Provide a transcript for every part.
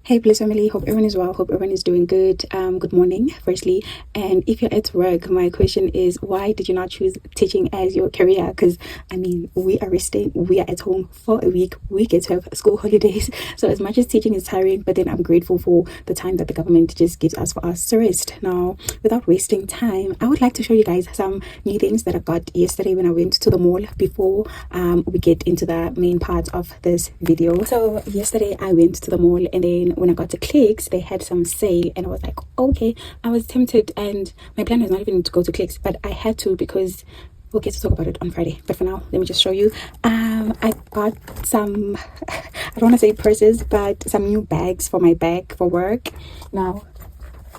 Hey Bliss Family, hope everyone is well, hope everyone is doing good. Good morning firstly, and if you're at work, my question is, why did you not choose teaching as your career? Because I mean, we are resting, we are at home for a week, we get to have school holidays, so as much as teaching is tiring, but then I'm grateful for the time that the government just gives us for us to rest. Now, without wasting time, I would like to show you guys some new things that I got yesterday when I went to the mall before we get into the main part of this video. So yesterday I went to the mall, and then when I got to Clicks, they had some sale, and I was like, okay, I was tempted, and my plan was not even to go to Clicks, but I had to because we'll get to talk about it on Friday. But for now, let me just show you. I got some I don't want to say purses, but some new bags for my bag for work. Now,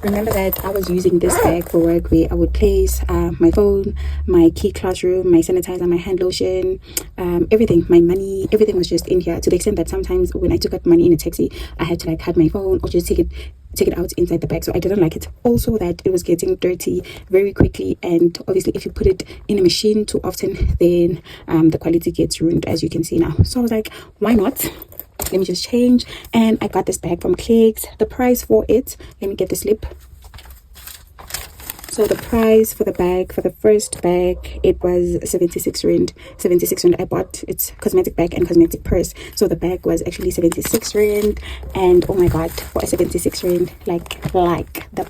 remember that I was using this bag for work where I would place my phone, my key classroom, my sanitizer, my hand lotion, everything, my money, everything was just in here, to the extent that sometimes when I took out money in a taxi, I had to like hide my phone or just take it out inside the bag. So I didn't like it. Also, that it was getting dirty very quickly, and obviously if you put it in a machine too often, then the quality gets ruined, as you can see now. So I was like, why not? Let me just change. And I got this bag from Clicks. The price for it, let me get the slip. So the price for the bag, for the first bag, it was 76 rand. 76 rand. I bought its cosmetic bag and cosmetic purse. So the bag was actually 76 rand. And oh my god, for a 76 rand, like the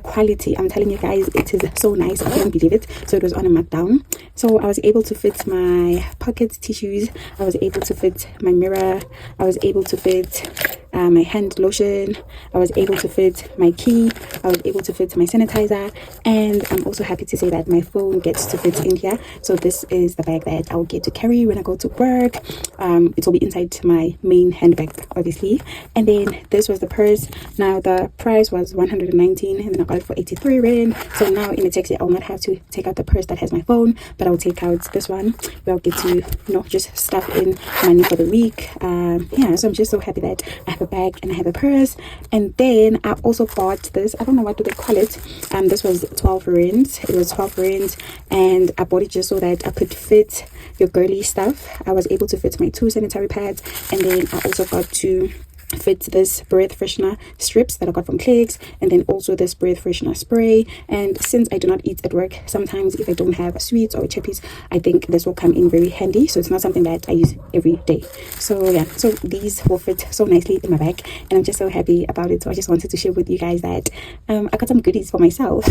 quality, I'm telling you guys, it is so nice. I couldn't believe it. So it was on a markdown. So I was able to fit my pocket tissues. I was able to fit my mirror. I was able to fit my hand lotion. I was able to fit my key. I was able to fit my sanitizer, and I'm also happy to say that my phone gets to fit in here. So this is the bag that I'll get to carry when I go to work. It will be inside my main handbag, obviously. And then this was the purse. Now the price was 119, and then I got it for 83 rand. So now in the taxi, I'll not have to take out the purse that has my phone, but I'll take out this one where I'll get to just stuff in money for the week. Yeah, so I'm just so happy that I have a bag and I have a purse. And then I also bought this, I don't know what do they call it. This was 12 rand. It was 12 rand, and I bought it just so that I could fit your girly stuff. I was able to fit my 2 sanitary pads, and then I also got to fit this breath freshener strips that I got from Clicks, and then also this breath freshener spray. And since I do not eat at work, sometimes if I don't have sweets or chippies, I think this will come in very handy. So it's not something that I use every day. So yeah, so these will fit so nicely in my bag, and I'm just so happy about it. So I just wanted to share with you guys that I got some goodies for myself.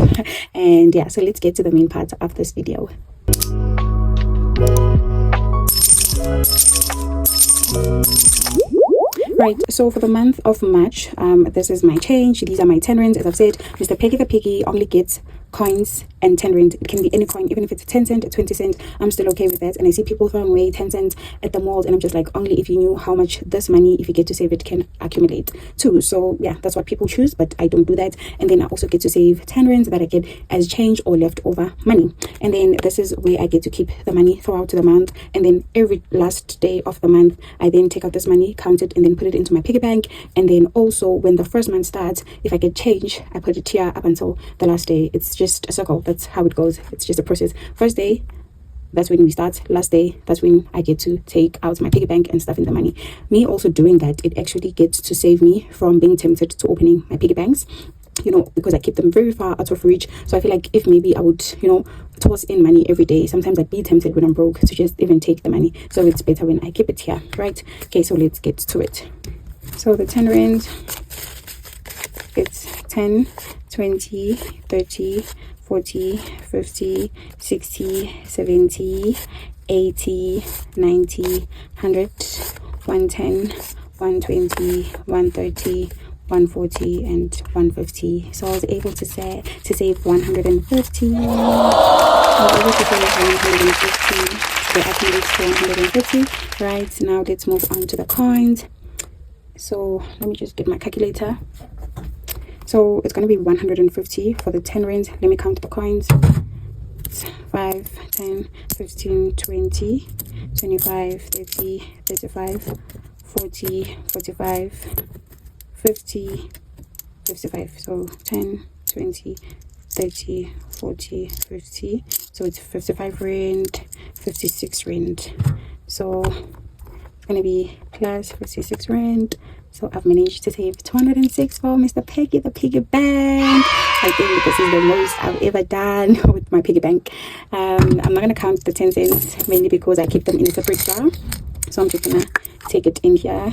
And yeah, so let's get to the main part of this video. Right, so for the month of March, this is my change. These are my 10 rands. As I've said, Mr. Peggy the Piggy only gets coins and 10 rand. It can be any coin, even if it's a 10 cent, a 20 cent, I'm still okay with that. And I see people throwing away 10 cents at the malls, and I'm just like, only if you knew how much this money, if you get to save it, can accumulate too. So yeah, that's what people choose, but I don't do that. And then I also get to save 10 rands that I get as change or leftover money. And then this is where I get to keep the money throughout the month. And then every last day of the month, I then take out this money, count it, and then put it into my piggy bank. And then also when the first month starts, if I get change, I put it here up until the last day. It's just a circle. That's how it goes. It's just a process. First day, that's when we start. Last day, that's when I get to take out my piggy bank and stuff in the money. Me also doing that, it actually gets to save me from being tempted to opening my piggy banks, because I keep them very far out of reach. So I feel like if maybe I would toss in money every day, sometimes I'd be tempted when I'm broke to just even take the money. So it's better when I keep it here, right? Okay, so let's get to it. So the 10 rand, it's 10, 20, 30, 40, 50, 60, 70, 80, 90, 100, 110, 120, 130, 140, and 150. So I was able to save 150. I was able to save 150. They accumulates to 150. Right, now let's move on to the coins. So let me just get my calculator. So it's going to be 150 for the 10 rands. Let me count the coins. It's 5, 10, 15, 20, 25, 30, 35, 40, 45, 50, 55. So 10, 20, 30, 40, 50. So it's 55 rand, 56 rand. So it's going to be plus 56 rand So I've managed to save 206 for Mr. Peggy, the piggy bank. I think this is the most I've ever done with my piggy bank. I'm not going to count the 10 cents, mainly because I keep them in a separate jar. So I'm just going to take it in here.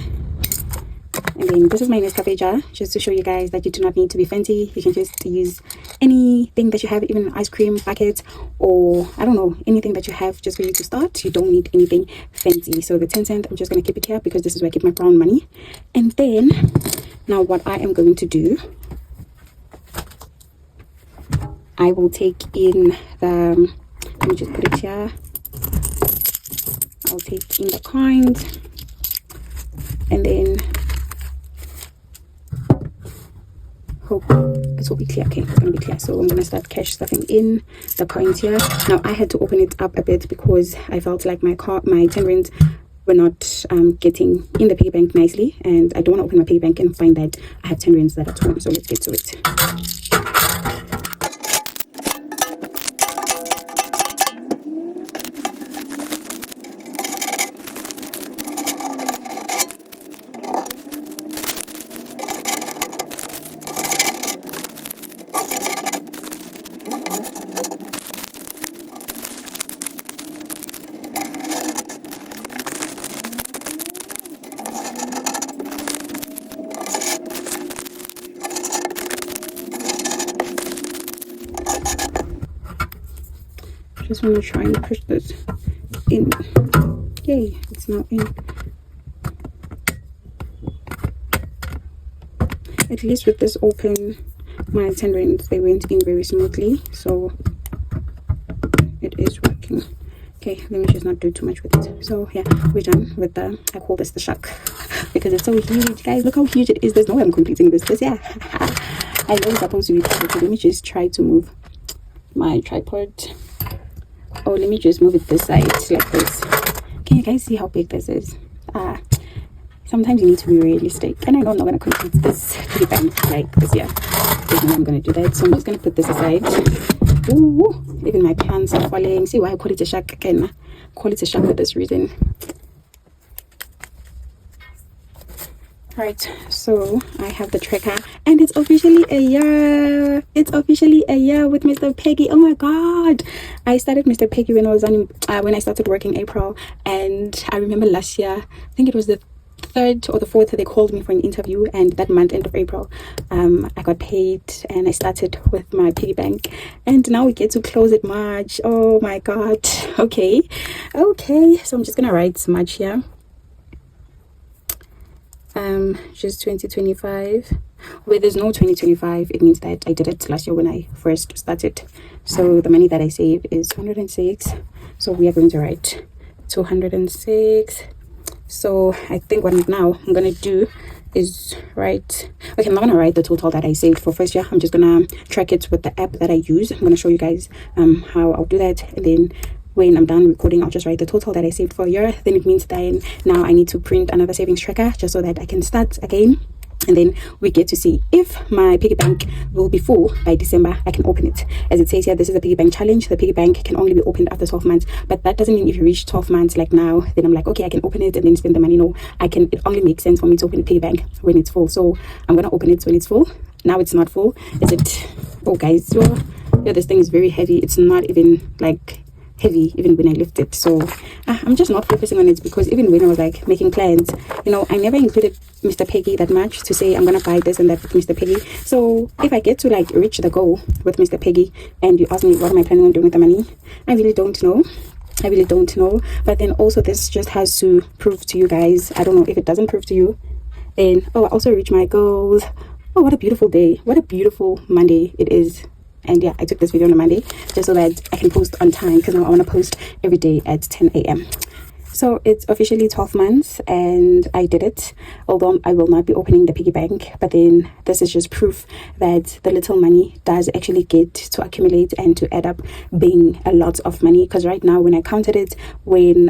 And then this is my Nescafe jar, just to show you guys that you do not need to be fancy. You can just use anything that you have, even an ice cream bucket, or I don't know, anything that you have just for you to start. You don't need anything fancy. So the 10 cent, I'm just going to keep it here because this is where I keep my brown money. And then now what I am going to do, I will take in the, let me just put it here. I'll take in the coins, and then hope it will be clear. Okay, it's gonna be clear. So I'm gonna start cash stuffing in the coins here. Now I had to open it up a bit because I felt like my 10 rands were not getting in the piggy bank nicely, and I don't want to open my piggy bank and find that I have 10 rands that are torn. So let's get to it. Just want to try and push this in. Yay, it's now in. At least with this open, my 10 rands, they went in very smoothly, so it is working. Okay, let me just not do too much with it. So yeah, we're done with the, I call this the shuck because it's so huge, guys. Look how huge it is. There's no way I'm completing this. Yeah, I know it's supposed to be perfect. Let me just try to move my tripod. Oh, let me just move it this side like this. Can you guys see how big this is? Sometimes you need to be realistic, and I know I'm not going to complete this piggy bank like this year. There's no way I'm going to do that, so I'm just going to put this aside. Ooh, even my plants are falling. See why I call it a shark again? I call it a shark for this reason. Right, so I have the tracker, and it's officially a year. It's officially a year with Mr. Peggy. Oh my god, I started Mr. Peggy when I was on when I started working April, and I remember last year, I think it was the 3rd or the 4th, they called me for an interview, and that month, end of April, I got paid and I started with my piggy bank, and now we get to close it March. Oh my god. Okay, so I'm just gonna write March here. Just 2025. Where there's no 2025, it means that I did it last year when I first started. So the money that I saved is 206. So we are going to write 206. So I think what now I'm gonna do is write, okay, I'm not gonna write the total that I saved for first year. I'm just gonna track it with the app that I use. I'm gonna show you guys how I'll do that, and then when I'm done recording, I'll just write the total that I saved for a year. Then it means that now I need to print another savings tracker just so that I can start again. And then we get to see if my piggy bank will be full by December. I can open it. As it says here, this is a piggy bank challenge. The piggy bank can only be opened after 12 months. But that doesn't mean if you reach 12 months like now, then I'm like, okay, I can open it and then spend the money. No, it only makes sense for me to open the piggy bank when it's full. So I'm going to open it when it's full. Now it's not full. Is it? Oh, guys. Yeah, this thing is very heavy. It's not even like heavy even when I lift it. So I'm just not focusing on it, because even when I was like making plans, I never included Mr. Peggy that much to say I'm gonna buy this and that with Mr. Peggy. So if I get to like reach the goal with Mr. Peggy and you ask me what am I planning on doing with the money, I really don't know. But then also this just has to prove to you guys. I don't know if it doesn't prove to you, then I also reach my goals. Oh, what a beautiful day, what a beautiful Monday it is. And yeah, I took this video on a Monday just so that I can post on time, because now I want to post every day at 10 a.m. So it's officially 12 months and I did it, although I will not be opening the piggy bank. But then this is just proof that the little money does actually get to accumulate and to add up being a lot of money. Because right now when I counted it, when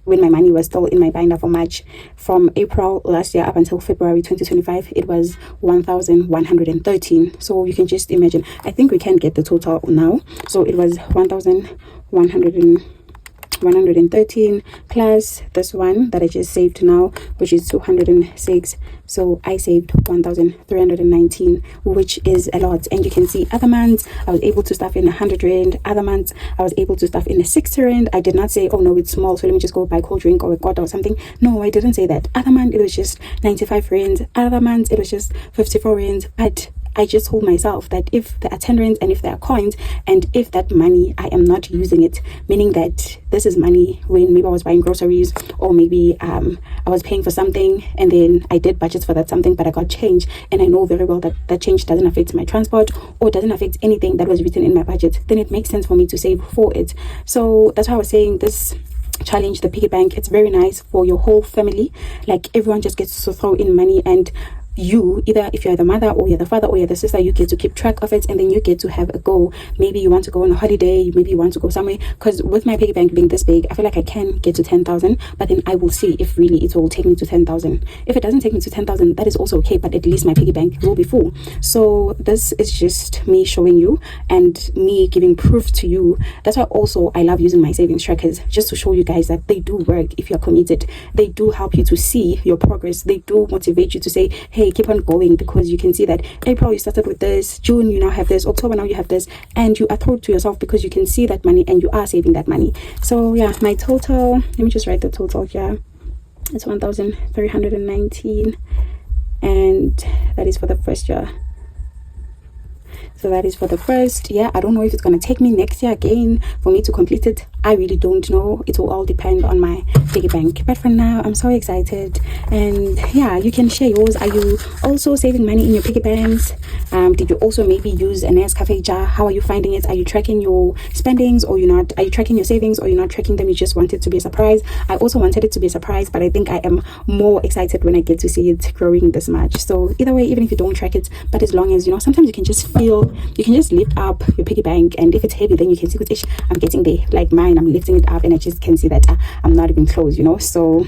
my money was still in my binder for March, from April last year up until February 2025, it was 1,113. So you can just imagine. I think we can get the total now. So it was 1,100. 113 plus this one that I just saved now, which is 206. So I saved 1,319, which is a lot. And you can see other months I was able to stuff in 100 rand, other months I was able to stuff in 60 rand. I did not say, oh no, it's small, so let me just go buy cold drink or a quarter or something. No, I didn't say that. Other month it was just 95 rand, other months it was just 54 rand. But I just told myself that if there are 10 rands and if there are coins, and if that money I am not using it, meaning that this is money when maybe I was buying groceries, or maybe I was paying for something and then I did budgets for that something, but I got change, and I know very well that that change doesn't affect my transport or doesn't affect anything that was written in my budget, then it makes sense for me to save for it. So that's why I was saying this challenge, the piggy bank, it's very nice for your whole family. Like everyone just gets to throw in money, and you, either if you're the mother or you're the father or you're the sister, you get to keep track of it, and then you get to have a goal. Maybe you want to go on a holiday, maybe you want to go somewhere, because with my piggy bank being this big, I feel like I can get to 10,000, but then I will see if really it will take me to 10,000. If it doesn't take me to 10,000, that is also okay, but at least my piggy bank will be full. So this is just me showing you and me giving proof to you. That's why also I love using my savings trackers, just to show you guys that they do work if you're committed. They do help you to see your progress. They do motivate you to say, hey, keep on going, because you can see that April you started with this, June you now have this, October now you have this, and you are true to yourself because you can see that money and you are saving that money. So yeah, my total, let me just write the total here. It's 1,319, and that is for the first year. So that is for the first year. I don't know if it's going to take me next year again for me to complete it. I really don't know. It will all depend on my piggy bank. But for now, I'm so excited. And yeah, you can share yours. Are you also saving money in your piggy banks? Did you also maybe use a Nescafe jar? How are you finding it? Are you tracking your spendings or you're not? Are you tracking your savings or you're not tracking them? You just want it to be a surprise. I also wanted it to be a surprise, but I think I am more excited when I get to see it growing this much. So either way, even if you don't track it, but as long as, you know, sometimes you can just feel, you can just lift up your piggy bank, and if it's heavy, then you can see that I'm getting there. Like mine, I'm lifting it up and I just can see that I'm not even close, you know. So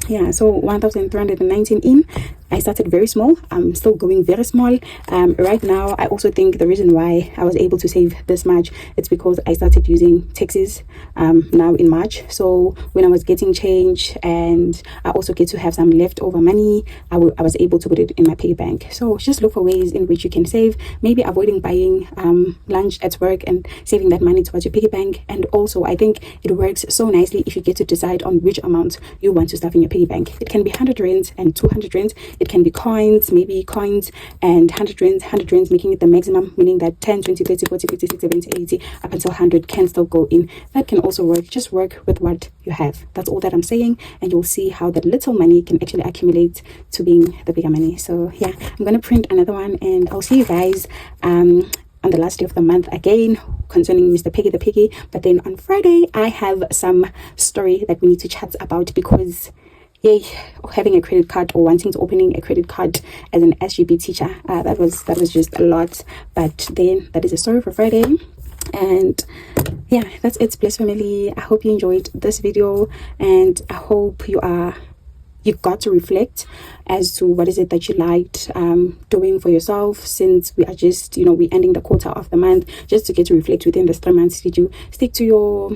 yeah, so 1,319 in. I started very small. I'm still going very small. Right now, I also think the reason why I was able to save this much, it's because I started using taxis now in March. So when I was getting change and I also get to have some leftover money, I was able to put it in my piggy bank. So just look for ways in which you can save, maybe avoiding buying lunch at work and saving that money towards your piggy bank. And also, I think it works so nicely if you get to decide on which amount you want to stuff in your piggy bank. It can be 100 rands and 200 rands. It can be coins, maybe coins and 100 rands, making it the maximum, meaning that 10, 20, 30, 40, 50, 60, 70, 80, up until 100 can still go in. That can also work. Just work with what you have. That's all that I'm saying. And you'll see how that little money can actually accumulate to being the bigger money. So yeah, I'm going to print another one, and I'll see you guys on the last day of the month again concerning Mr. Peggy the Piggy. But then on Friday, I have some story that we need to chat about, because yay, having a credit card or wanting to opening a credit card as an SGB teacher, that was just a lot. But then that is a story for Friday. And yeah, that's it, Bliss Family. I hope you enjoyed this video, and I hope you got to reflect as to what is it that you liked doing for yourself, since we are just, you know, we're ending the quarter of the month, just to get to reflect within this 3 months. Did you stick to your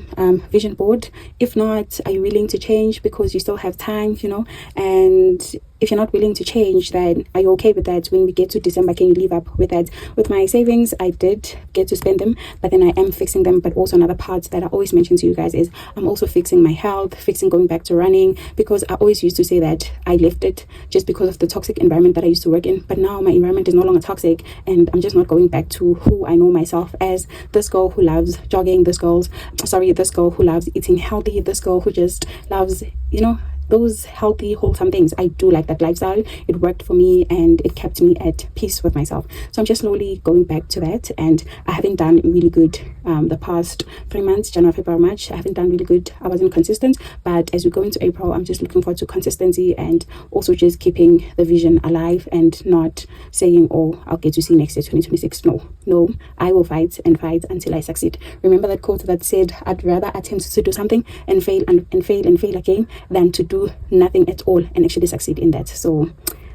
vision board? If not, are you willing to change? Because you still have time, you know. And if you're not willing to change, then are you okay with that? When we get to December, can you live up with that? With my savings, I did get to spend them, but then I am fixing them. But also another part that I always mention to you guys is I'm also fixing my health, fixing going back to running, because I always used to say that I left it just because of the toxic environment that I used to work in. But now my environment is no longer toxic, and I'm just not going back to who I know myself as, this girl who loves jogging, this girl who loves eating healthy, this girl who just loves, you know, those healthy, wholesome things. I do like that lifestyle. It worked for me and it kept me at peace with myself. So I'm just slowly going back to that, and I haven't done really good the past 3 months, January, February, March. I haven't done really good. I wasn't consistent, but as we go into April, I'm just looking forward to consistency and also just keeping the vision alive and not saying, oh, I'll get to see next year 2026. No, I will fight and fight until I succeed. Remember that quote that said, I'd rather attempt to do something and fail and fail and fail again than to do nothing at all and actually succeed in that. So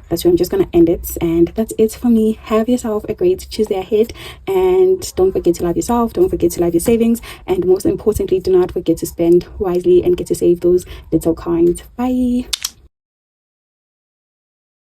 that's where I'm just gonna end it. And that's it for me. Have yourself a great Tuesday ahead, and don't forget to love yourself, don't forget to love your savings, and most importantly, do not forget to spend wisely and get to save those little coins. Bye.